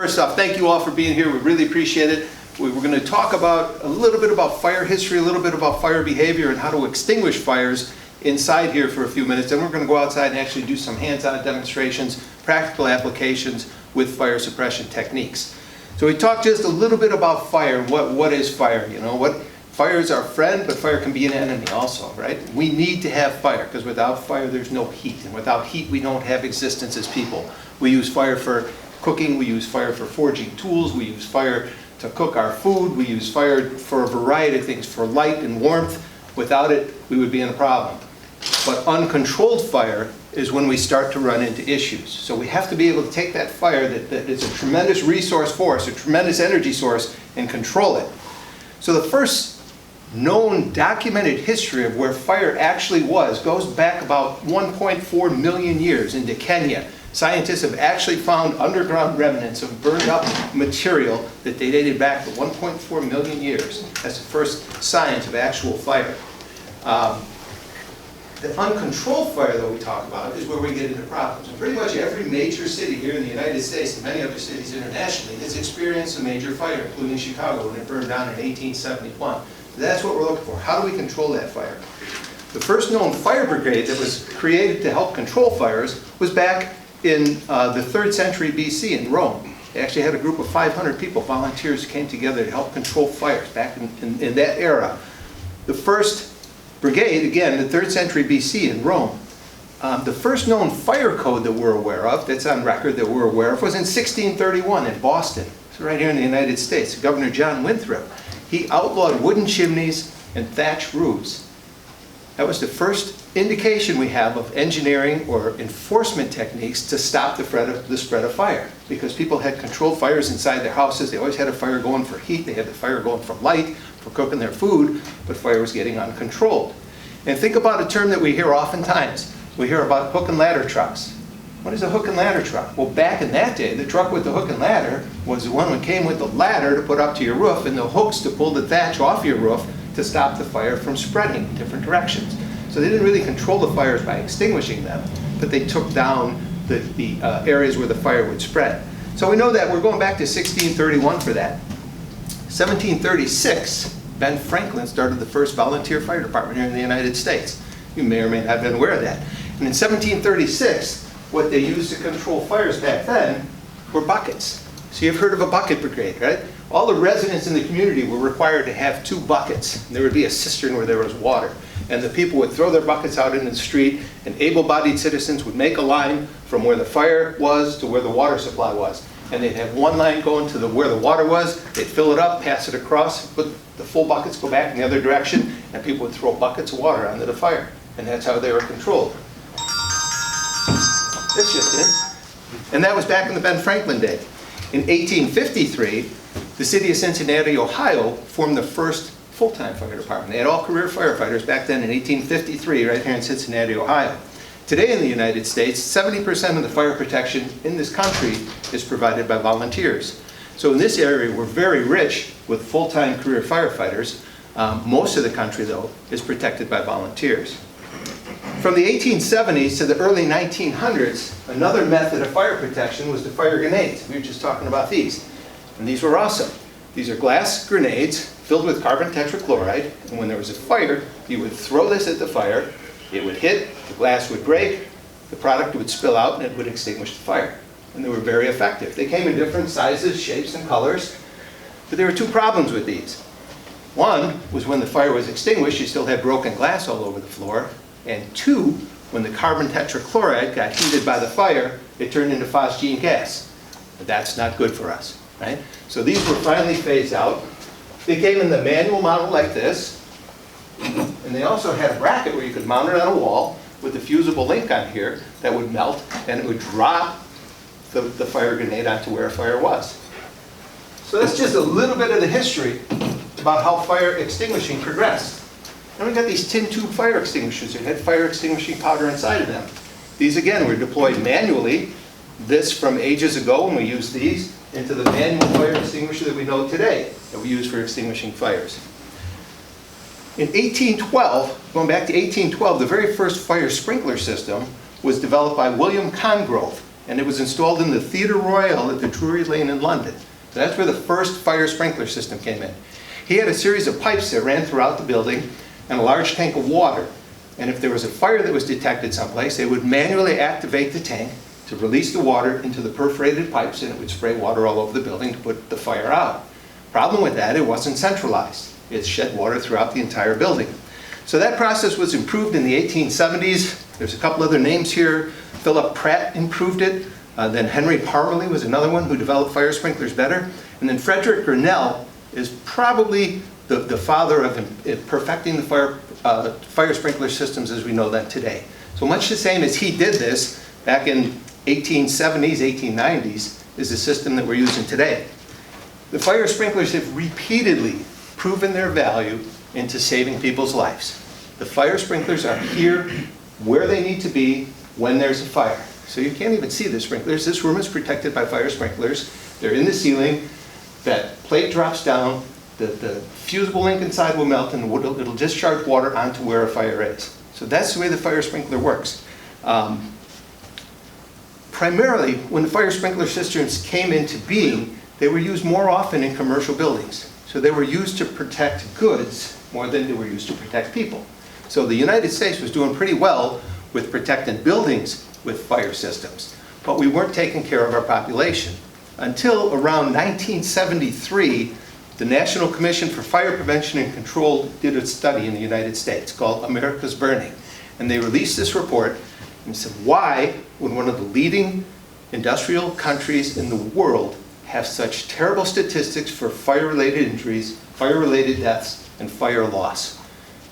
First off, thank you all for being here. We really appreciate it. We're going to talk about a little bit about fire history, a little bit about fire behavior, and how to extinguish fires inside here for a few minutes. Then we're going to go outside and actually do some hands-on demonstrations, practical applications with fire suppression techniques. So we talked just a little bit about fire. What is fire? You know, fire is our friend, but fire can be an enemy also, right? We need to have fire, because without fire there's no heat, and without heat we don't have existence as people. We use fire for cooking, we use fire for forging tools, we use fire to cook our food, we use fire for a variety of things, for light and warmth. Without it, we would be in a problem. But uncontrolled fire is when we start to run into issues. So we have to be able to take that fire that is a tremendous resource for us, a tremendous energy source, and control it. So the first known documented history of where fire actually goes back about 1.4 million years into Kenya. Scientists have actually found underground remnants of burned up material that they dated back to 1.4 million years. That's the first signs of actual fire. The uncontrolled fire that we talk about is where we get into problems. And pretty much every major city here in the United States and many other cities internationally has experienced a major fire, including Chicago when it burned down in 1871. That's what we're looking for. How do we control that fire? The first known fire brigade that was created to help control fires was back in the 3rd century BC in Rome. They actually had a group of 500 people, volunteers, who came together to help control fires back in that era. The first brigade, again, the 3rd century BC in Rome. The first known fire code that we're aware of, that's on record that we're aware of, was in 1631 in Boston. So right here in the United States, Governor John Winthrop. He outlawed wooden chimneys and thatched roofs. That was the first indication we have of engineering or enforcement techniques to stop the spread of fire. Because people had controlled fires inside their houses. They always had a fire going for heat. They had the fire going for light, for cooking their food, but fire was getting uncontrolled. And think about a term that we hear oftentimes. We hear about hook and ladder trucks. What is a hook and ladder truck? Well, back in that day, the truck with the hook and ladder was the one that came with the ladder to put up to your roof and the hooks to pull the thatch off your roof to stop the fire from spreading in different directions. So they didn't really control the fires by extinguishing them, but they took down the areas where the fire would spread. So we know that. We're going back to 1631 for that. 1736, Ben Franklin started the first volunteer fire department here in the United States. You may or may not have been aware of that. And in 1736, what they used to control fires back then were buckets. So you've heard of a bucket brigade, right? All the residents in the community were required to have 2 buckets. And there would be a cistern where there was water. And the people would throw their buckets out in the street, and able-bodied citizens would make a line from where the fire was to where the water supply was. And they'd have one line going to where the water was, they'd fill it up, pass it across, but the full buckets go back in the other direction, and people would throw buckets of water onto the fire. And that's how they were controlled. That's just it. And that was back in the Ben Franklin day. In 1853, the city of Cincinnati, Ohio, formed the first full-time fire department. They had all career firefighters back then in 1853, right here in Cincinnati, Ohio. Today in the United States, 70% of the fire protection in this country is provided by volunteers. So in this area, we're very rich with full-time career firefighters. Most of the country, though, is protected by volunteers. From the 1870s to the early 1900s, another method of fire protection was the fire grenades. We were just talking about these. And these were awesome. These are glass grenades filled with carbon tetrachloride, and when there was a fire, you would throw this at the fire, it would hit, the glass would break, the product would spill out, and it would extinguish the fire. And they were very effective. They came in different sizes, shapes, and colors, but there were 2 problems with these. One was when the fire was extinguished, you still had broken glass all over the floor, and 2, when the carbon tetrachloride got heated by the fire, it turned into phosgene gas. But that's not good for us, right? So these were finally phased out. They came in the manual model like this, and they also had a bracket where you could mount it on a wall with a fusible link on here that would melt, and it would drop the fire grenade onto where a fire was. So that's just a little bit of the history about how fire extinguishing progressed. And we got these tin tube fire extinguishers that had fire extinguishing powder inside of them. These again were deployed manually. This from ages ago when we used these into the manual fire extinguisher that we know today that we use for extinguishing fires. In 1812, going back to 1812, the very first fire sprinkler system was developed by William Congrove. and it was installed in the Theatre Royal at the Drury Lane in London. So that's where the first fire sprinkler system came in. He had a series of pipes that ran throughout the building and a large tank of water. And if there was a fire that was detected someplace, they would manually activate the tank to release the water into the perforated pipes, and it would spray water all over the building to put the fire out. Problem with that, it wasn't centralized. It shed water throughout the entire building. So that process was improved in the 1870s. There's a couple other names here. Philip Pratt improved it. Then Henry Parmalee was another one who developed fire sprinklers better. And then Frederick Grinnell is probably the father of perfecting the fire sprinkler systems as we know them today. So much the same as he did this back in 1870s, 1890s, is the system that we're using today. The fire sprinklers have repeatedly proven their value into saving people's lives. The fire sprinklers are here where they need to be when there's a fire. So you can't even see the sprinklers. This room is protected by fire sprinklers. They're in the ceiling. That plate drops down, the fusible link inside will melt, and it'll discharge water onto where a fire is. So that's the way the fire sprinkler works. Primarily, when the fire sprinkler systems came into being, they were used more often in commercial buildings. So they were used to protect goods more than they were used to protect people. So the United States was doing pretty well with protecting buildings with fire systems, but we weren't taking care of our population. Until around 1973, the National Commission for Fire Prevention and Control did a study in the United States called America's Burning. And they released this report and said, why would one of the leading industrial countries in the world have such terrible statistics for fire-related injuries, fire-related deaths, and fire loss?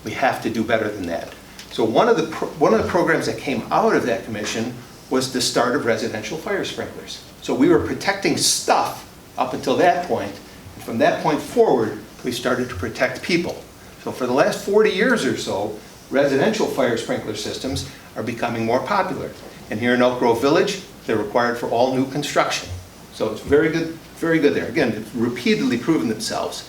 We have to do better than that. So one of the programs that came out of that commission was the start of residential fire sprinklers. So we were protecting stuff up until that point, and from that point forward, we started to protect people. So for the last 40 years or so, residential fire sprinkler systems are becoming more popular. And here in Elk Grove Village, they're required for all new construction. So it's very good there. Again, they've repeatedly proven themselves.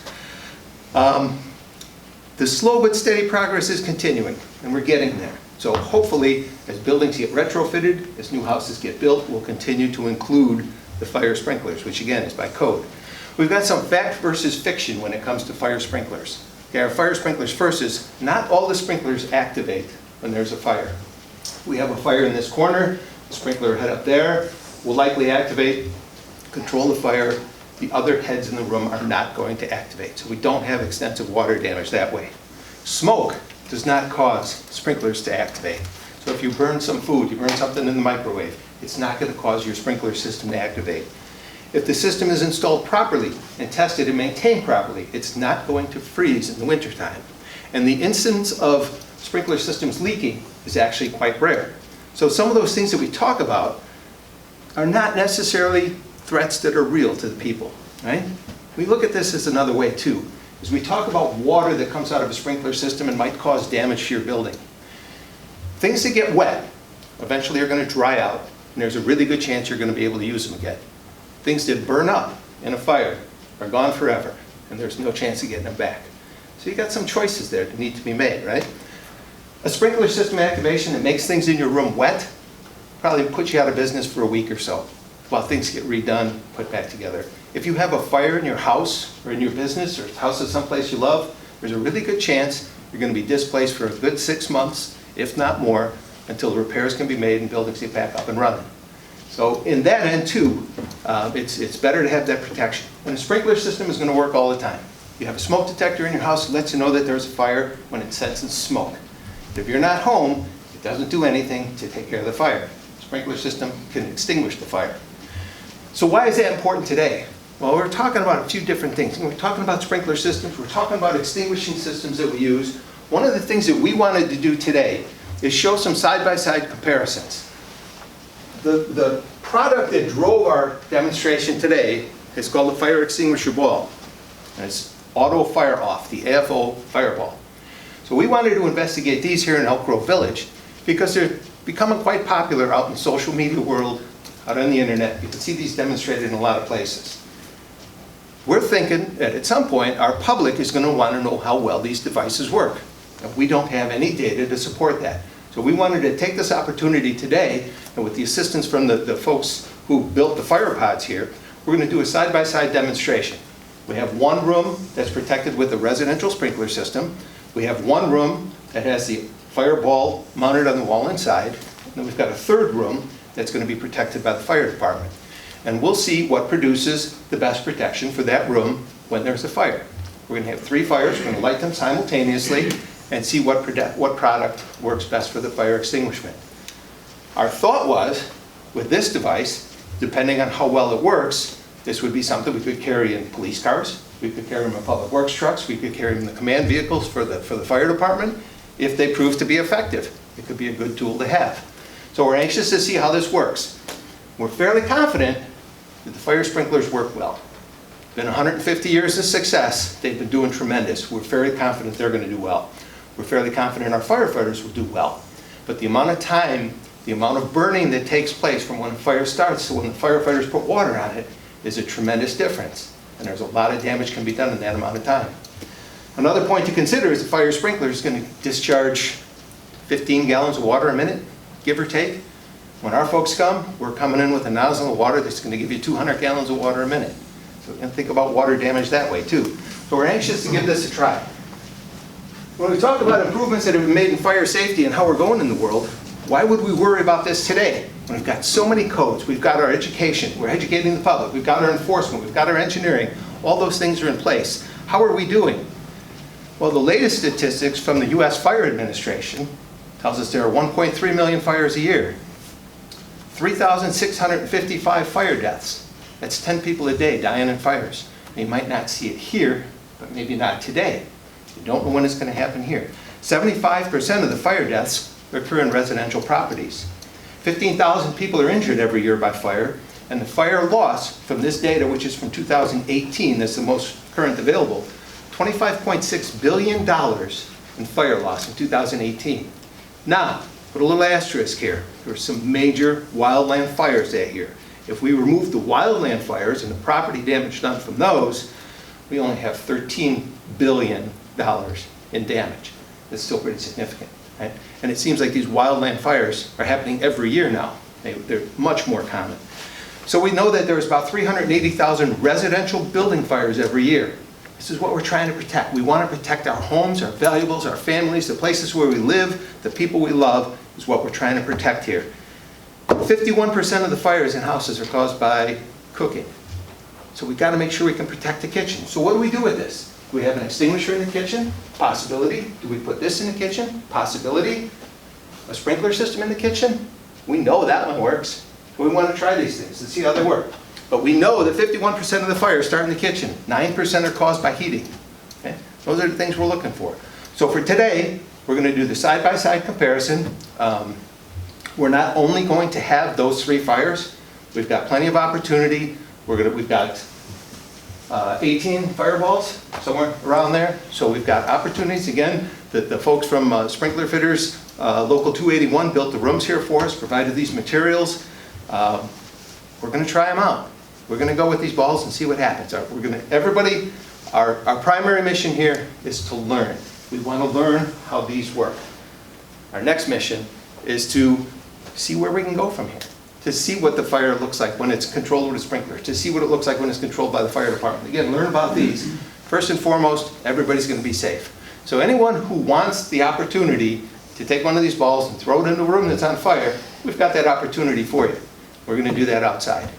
The slow but steady progress is continuing, and we're getting there. So hopefully, as buildings get retrofitted, as new houses get built, we'll continue to include the fire sprinklers, which again is by code. We've got some fact versus fiction when it comes to fire sprinklers. Okay, our fire sprinklers first is not all the sprinklers activate when there's a fire. We have a fire in this corner, the sprinkler head up there will likely activate, control the fire. The other heads in the room are not going to activate, so we don't have extensive water damage that way. Smoke does not cause sprinklers to activate. So if you burn some food, you burn something in the microwave, it's not going to cause your sprinkler system to activate. If the system is installed properly and tested and maintained properly, it's not going to freeze in the wintertime. And the incidence of sprinkler systems leaking is actually quite rare. So some of those things that we talk about are not necessarily threats that are real to the people, right? We look at this as another way too. As we talk about water that comes out of a sprinkler system and might cause damage to your building. Things that get wet eventually are going to dry out, and there's a really good chance you're going to be able to use them again. Things that burn up in a fire are gone forever, and there's no chance of getting them back. So you got some choices there that need to be made, right? A sprinkler system activation that makes things in your room wet probably puts you out of business for a week or so while things get redone, put back together. If you have a fire in your house or in your business or house is someplace you love, there's a really good chance you're going to be displaced for a good 6 months, if not more, until the repairs can be made and buildings get back up and running. So in that end too, it's better to have that protection. And a sprinkler system is going to work all the time. You have a smoke detector in your house that lets you know that there's a fire when it senses smoke. If you're not home, it doesn't do anything to take care of the fire. The sprinkler system can extinguish the fire. So why is that important today? Well, we're talking about a few different things. We're talking about sprinkler systems, we're talking about extinguishing systems that we use. One of the things that we wanted to do today is show some side-by-side comparisons. The product that drove our demonstration today is called the fire extinguisher ball. And it's auto fire off, the AFO fireball. So we wanted to investigate these here in Elk Grove Village because they're becoming quite popular out in the social media world, out on the internet. You can see these demonstrated in a lot of places. We're thinking that at some point our public is going to want to know how well these devices work. And we don't have any data to support that. So we wanted to take this opportunity today, and with the assistance from the folks who built the fire pods here, we're going to do a side-by-side demonstration. We have one room that's protected with a residential sprinkler system. We have one room that has the fireball mounted on the wall inside. And then we've got a third room that's going to be protected by the fire department. And we'll see what produces the best protection for that room when there's a fire. We're going to have 3 fires. We're going to light them simultaneously and see what product works best for the fire extinguishment. Our thought was, with this device, depending on how well it works, this would be something we could carry in police cars, we could carry them in public works trucks, we could carry them in the command vehicles for the fire department. If they prove to be effective, it could be a good tool to have. So we're anxious to see how this works. We're fairly confident that the fire sprinklers work well. Been 150 years of success. They've been doing tremendous. We're fairly confident they're going to do well. We're fairly confident our firefighters will do well. But the amount of time, the amount of burning that takes place from when a fire starts to when the firefighters put water on it is a tremendous difference. And there's a lot of damage can be done in that amount of time. Another point to consider is the fire sprinkler is going to discharge 15 gallons of water a minute, give or take. When our folks come, we're coming in with a nozzle of water that's going to give you 200 gallons of water a minute. So you can think about water damage that way too. So we're anxious to give this a try. When we talk about improvements that have been made in fire safety and how we're going in the world, why would we worry about this today? When we've got so many codes, we've got our education, we're educating the public, we've got our enforcement, we've got our engineering, all those things are in place. How are we doing? Well, the latest statistics from the US Fire Administration tells us there are 1.3 million fires a year, 3,655 fire deaths. That's 10 people a day dying in fires. You might not see it here, but maybe not today. You don't know when it's going to happen here. 75% of the fire deaths occur in residential properties. 15,000 people are injured every year by fire, and the fire loss from this data, which is from 2018, that's the most current available, $25.6 billion in fire loss in 2018. Now, put a little asterisk here. There were some major wildland fires that year. If we remove the wildland fires and the property damage done from those, we only have $13 billion in damage. That's still pretty significant, right? And it seems like these wildland fires are happening every year now. They're much more common. So we know that there's about 380,000 residential building fires every year. This is what we're trying to protect. We want to protect our homes, our valuables, our families, the places where we live, the people we love is what we're trying to protect here. 51% of the fires in houses are caused by cooking. So we've got to make sure we can protect the kitchen. So what do we do with this? Do we have an extinguisher in the kitchen? Possibility. Do we put this in the kitchen? Possibility. A sprinkler system in the kitchen? We know that one works. So we want to try these things and see how they work. But we know that 51% of the fires start in the kitchen. 9% are caused by heating. Okay? Those are the things we're looking for. So for today, we're going to do the side-by-side comparison. We're not only going to have those 3 fires. We've got plenty of opportunity. We've got 18 fireballs, somewhere around there. So we've got opportunities. Again, the folks from Sprinkler Fitters, Local 281 built the rooms here for us, provided these materials. We're going to try them out. We're going to go with these balls and see what happens. Our primary mission here is to learn. We want to learn how these work. Our next mission is to see where we can go from here, to see what the fire looks like when it's controlled with a sprinkler, to see what it looks like when it's controlled by the fire department. Again, learn about these. First and foremost, everybody's going to be safe. So anyone who wants the opportunity to take one of these balls and throw it into a room that's on fire, we've got that opportunity for you. We're going to do that outside.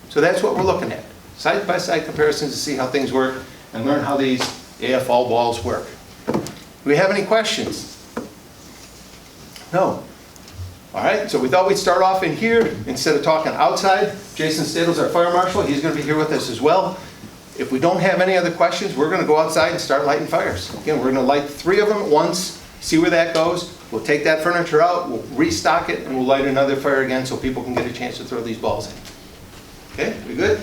So that's what we're looking at. Side-by-side comparisons to see how things work and learn how these AFL balls work. Do we have any questions? No. All right, so we thought we'd start off in here instead of talking outside. Jason Stadle's our fire marshal. He's going to be here with us as well. If we don't have any other questions, we're going to go outside and start lighting fires. Again, we're going to light 3 of them at once, see where that goes. We'll take that furniture out, we'll restock it, and we'll light another fire again so people can get a chance to throw these balls in. Okay, we good?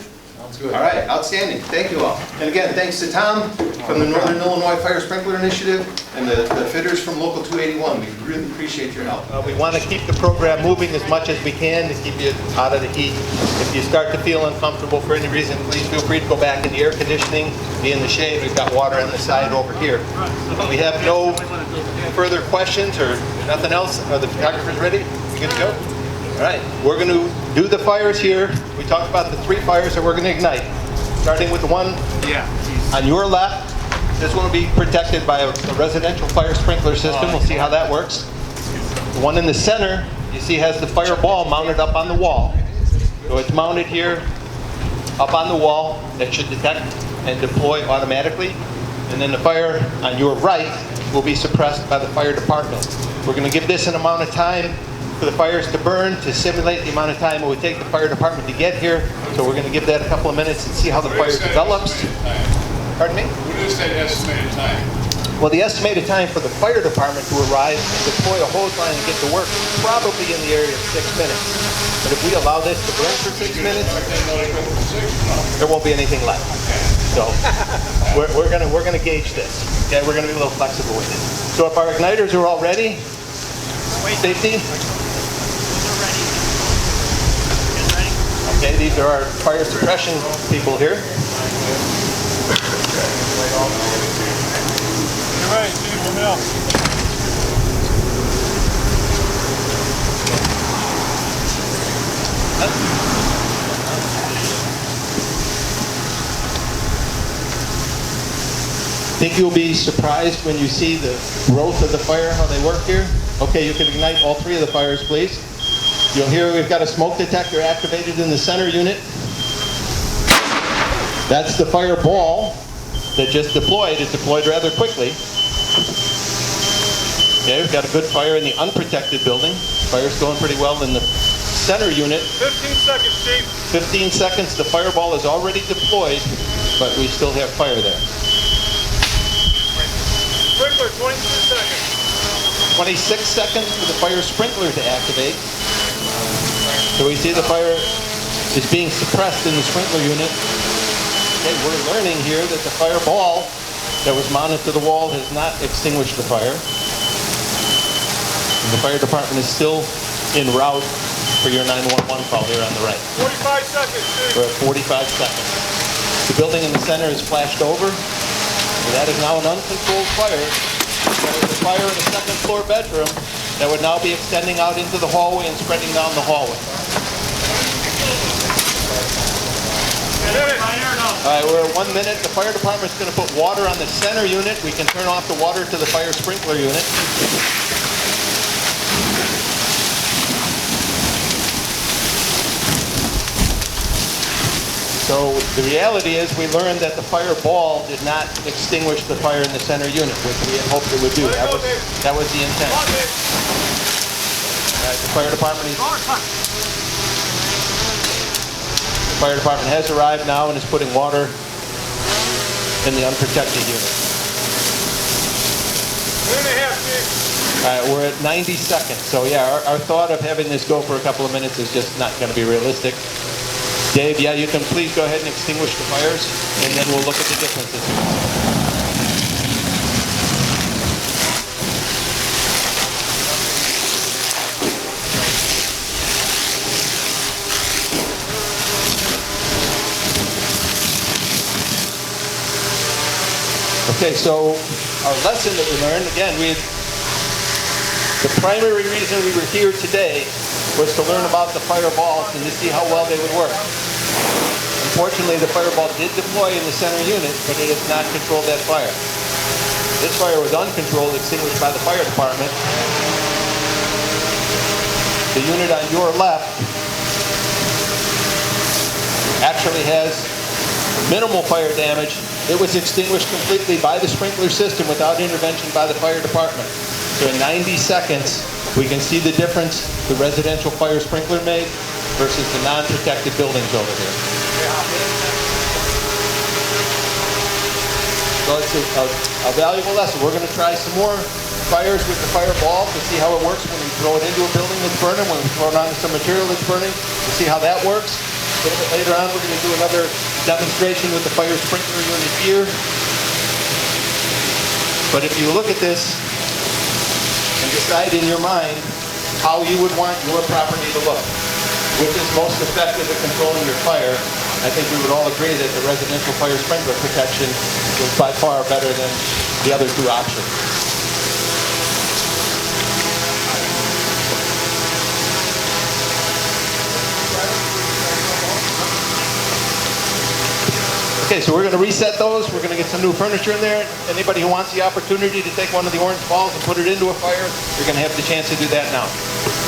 Sounds good. All right, outstanding. Thank you all. And again, thanks to Tom from the Northern Illinois Fire Sprinkler Initiative and the fitters from Local 281. We really appreciate your help. We want to keep the program moving as much as we can to keep you out of the heat. If you start to feel uncomfortable for any reason, please feel free to go back in the air conditioning, be in the shade. We've got water on the side over here. We have no further questions or nothing else. Are the photographers ready? We good to go? All right, we're going to do the fires here. We talked about the 3 fires that we're going to ignite. Starting with the one on your left. This one will be protected by a residential fire sprinkler system. We'll see how that works. The one in the center, you see, has the fire ball mounted up on the wall. So it's mounted here, up on the wall. That should detect and deploy automatically. And then the fire on your right will be suppressed by the fire department. We're going to give this an amount of time for the fires to burn to simulate the amount of time it would take the fire department to get here. So we're going to give that a couple of minutes and see how the fire develops. Pardon me? What is that estimated time? Well, the estimated time for the fire department to arrive and deploy a hose line and get to work is probably in the area of 6 minutes. But if we allow this to burn for 6 minutes, there won't be anything left. So we're gonna gauge this. Okay, we're gonna be a little flexible with it. So if our igniters are all ready, safety. Okay, these are our fire suppression people here. You're right, Steve, let me know. I think you'll be surprised when you see the growth of the fire, how they work here. Okay, you can ignite all 3 of the fires, please. You'll hear we've got a smoke detector activated in the center unit. That's the fire ball that just deployed. It deployed rather quickly. Okay, we've got a good fire in the unprotected building. Fire's going pretty well in the center unit. 15 seconds, Steve. 15 seconds, the fireball is already deployed, but we still have fire there. Sprinkler, 22 seconds. 26 seconds for the fire sprinkler to activate. So we see the fire is being suppressed in the sprinkler unit. Okay, we're learning here that the fire ball that was mounted to the wall has not extinguished the fire. And the fire department is still en route for your 911 call here on the right. 45 seconds, Steve. We're at 45 seconds. The building in the center is flashed over. So that is now an uncontrolled fire. There was a fire in a second floor bedroom that would now be extending out into the hallway and spreading down the hallway. All right, we're at 1 minute. The fire department's going to put water on the center unit. We can turn off the water to the fire sprinkler unit. So the reality is we learned that the fire ball did not extinguish the fire in the center unit, which we had hoped it would do. That was the intent. All right, the fire department has arrived now and is putting water in the unprotected unit. 1.5, Steve. All right, we're at 90 seconds. So yeah, our thought of having this go for a couple of minutes is just not going to be realistic. Dave, yeah, you can please go ahead and extinguish the fires, and then we'll look at the differences. Okay, so our lesson that we learned, again, the primary reason we were here today was to learn about the fireballs and to see how well they would work. Unfortunately, the fireball did deploy in the center unit, but it has not controlled that fire. This fire was uncontrolled, extinguished by the fire department. The unit on your left actually has minimal fire damage. It was extinguished completely by the sprinkler system without intervention by the fire department. So in 90 seconds, we can see the difference the residential fire sprinkler made versus the non-protected buildings over here. So it's a valuable lesson. We're going to try some more fires with the fireball to see how it works when we throw it into a building that's burning, when we throw it onto some material that's burning, to see how that works. A little bit later on, we're going to do another demonstration with the fire sprinkler unit here. But if you look at this and decide in your mind how you would want your property to look, which is most effective at controlling your fire, I think we would all agree that the residential fire sprinkler protection is by far better than the other two options. Okay, so we're going to reset those. We're going to get some new furniture in there. Anybody who wants the opportunity to take one of the orange balls and put it into a fire, you're going to have the chance to do that now.